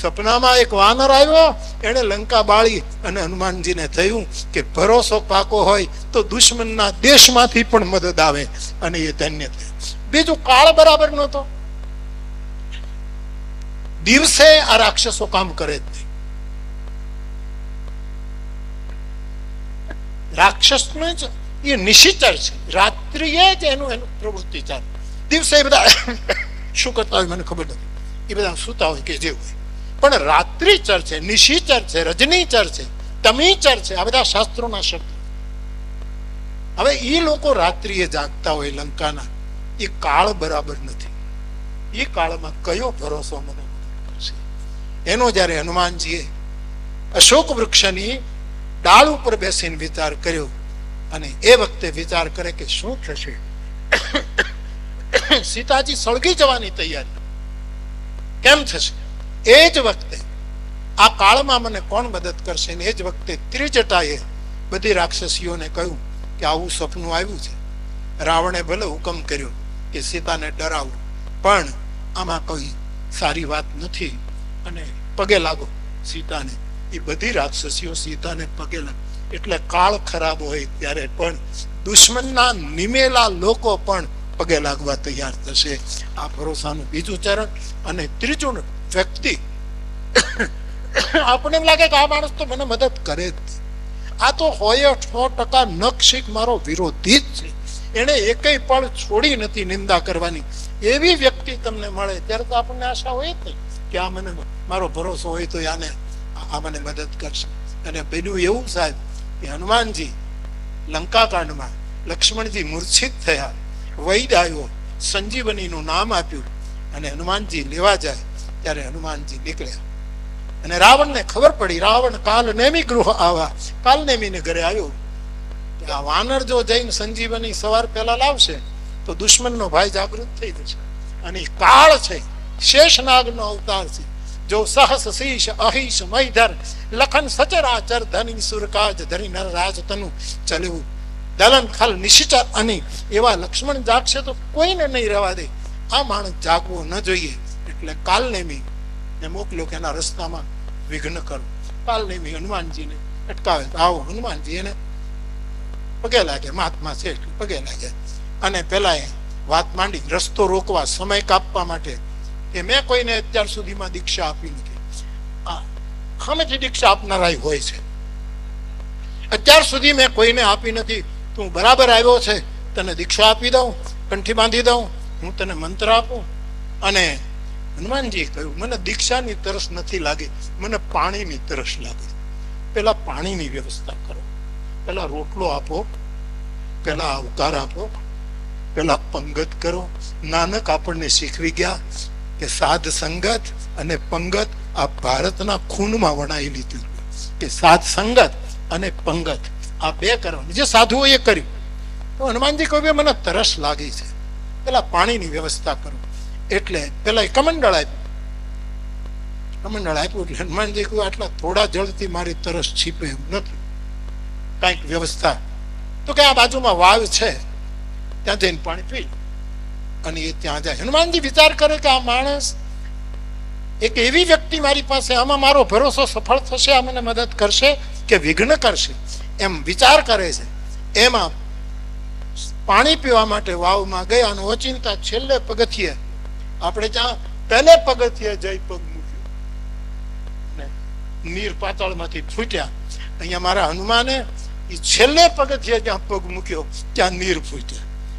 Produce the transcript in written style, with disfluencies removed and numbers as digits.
સપનામાં એક વાનર આવ્યો, એને લંકા બાળી અને હનુમાનજીને થયું કે ભરોસો પાકો હોય તો દુશ્મનના દેશમાંથી પણ મદદ આવે, અને એ ધન્ય થયું. બીજું, કાળ બરાબર નહોતો. દિવસે આ રાક્ષસો કામ કરે જ નહીં. રાક્ષસનો જ એ નિશિચર છે, રાત્રિએ જ એનું પ્રવૃત્તિ ચાલે. દિવસે બધા શું કરતા હોય મને ખબર નથી, એ બધા સુતા હોય કે જે હોય, પણ રાત્રિચર છે, નિશિચર છે, રજનીચર છે, તમીચર છે, આ બધા શાસ્ત્રોના શબ્દ. હવે એ લોકો રાત્રિએ જાગતા હોય લંકાના, એ કાળ બરાબર નથી. એ કાળમાં કયો ભરોસો મને કરશે? એનો જયારે હનુમાનજીએ અશોક વૃક્ષની ડાળ ઉપર બેસીને વિચાર કર્યો, અને એ વખતે વિચાર કરે કે શું થશે. સીતાજી સળગી જવાની તૈયારી, કેમ થશે? એ જ વખતે આ કાળમાં મને કોણ મદદ કરશે? એ જ વખતે ત્રિજટાએ બધી રાક્ષસીઓને કહ્યું કે આવું સપનું આવ્યું છે. રાવણે ભલે હુકમ કર્યો કે સીતાને ડરાવો, પણ આમાં કોઈ સારી વાત નથી, અને પગે લાગો સીતાને. એ બધી રાક્ષસીઓ સીતાને પગે લાગે. એટલે કાળ ખરાબ હોય ત્યારે પણ દુશ્મનના નિમેલા લોકો પણ પગે લાગવા તૈયાર થશે. આ ભરોસાનું બીજું ચરણ. અને ત્રીજું વ્યક્તિ, આપણને એમ લાગે કે આ માણસ તો મને મદદ કરે જ, આ તો હોય 100% નખશીક મારો વિરોધી જ છે, એને એકેય પણ છોડી નથી નિંદા કરવાની. એવી વ્યક્તિ તમને મળે ત્યારે તો આપણને આશા હોય જ નહીં કે આ મને મારો ભરોસો હોય તો આને આ મને મદદ કરશે. અને પેલું એવું સાહેબ કે હનુમાનજી લંકાકાંડમાં લક્ષ્મણજી મૂર્છિત થયા, વૈદ આવ્યો, સંજીવનીનું નામ આપ્યું, અને હનુમાનજી લેવા જાય ત્યારે હનુમાનજી નીકળ્યા. અને રાવણને ખબર પડી, રાવણ કાલ નેમી ગૃહ આવા, કાલ નેમીને ઘરે આવ્યો કે આ વાનર જો જઈને સંજીવની સવાર પહેલા લાવશે તો દુશ્મનનો ભાઈ જાગૃત થઈ જશે. અને કાળ છે, શેષનાગનો અવતાર છે. જો સહસ શીશ અહિશ મૈધર લખન સચરાચર ધની સુરકાજ ધરી નર રાજ તનુ ચલ્યું દલન ખલ નિશિચર. અને એવા લક્ષ્મણ જાગશે તો કોઈને નહીં રહેવા દે. આ માણસ જાગવો ન જોઈએ. એટલે કાલનેમી ને મોકલ્યો કે એના રસ્તામાં વિઘ્ન કરો. કાલનેમી હનુમાનજીને અટકાવે તો આવો. હનુમાનજી એને પગે લાગે, મહાત્મા છે પગે લાગે, અને પેલા એ વાત માંડી રસ્તો રોકવા, સમય કાપવા માટે કે મેં કોઈને અત્યાર સુધીમાં દીક્ષા આપી નથી. હમેથી દીક્ષા આપનારા હોય છે, અત્યાર સુધી મેં કોઈને આપી નથી. તું બરાબર આવ્યો છે, તને દીક્ષા આપી દઉં, કંઠી બાંધી દઉં, હું તને મંત્ર આપું. અને હનુમાનજી કહ્યું મને દીક્ષાની તરસ નથી લાગી, મને પાણીની તરસ લાગી. પેલા પાણીની વ્યવસ્થા કરો, પેલા રોટલો આપો, પેલા આવકાર આપો, પેલા પંગત કરો. નાનક આપણને શીખવી ગયા કે સાધ સંગત અને પંગત આ ભારતના ખૂનમાં વણાયેલી હતી કે સાધ સંગત અને પંગત આ બે કરવાની. જે સાધુઓ એ કર્યું. તો હનુમાનજી કહ્યું મને તરસ લાગી છે, પેલા પાણીની વ્યવસ્થા કરો. એટલે પેલા કમંડળ આપ્યું. કમંડળ આપ્યું એટલે હનુમાનજી કહ્યું આટલા થોડા જળથી મારી તરસ છીપે એમ નથી, કઈક વ્યવસ્થા. તો કે આ બાજુમાં વાવ છે, ત્યાં જઈને પાણી પી. અને એ ત્યાં જાય. હનુમાનજી વિચાર કરે કે આ માણસ એક એવી વ્યક્તિ મારી પાસે, આમાં મારો ભરોસો સફળ થશે, આ મને મદદ કરશે કે વિઘ્ન કરશે, એમ વિચાર કરે છે. એમાં પાણી પીવા માટે વાવમાં ગયા અને ઓચિંતા છેલ્લે પગથિયે, આપણે ત્યાં પહેલે પગથિયે જઈ પગ મૂક્યો ને નીર પાતાળમાંથી ફૂટ્યા. અહીંયા મારા હનુમાને એ છેલ્લે પગથિયે જ્યાં પગ મૂક્યો ત્યાં નીર ફૂટ્યા.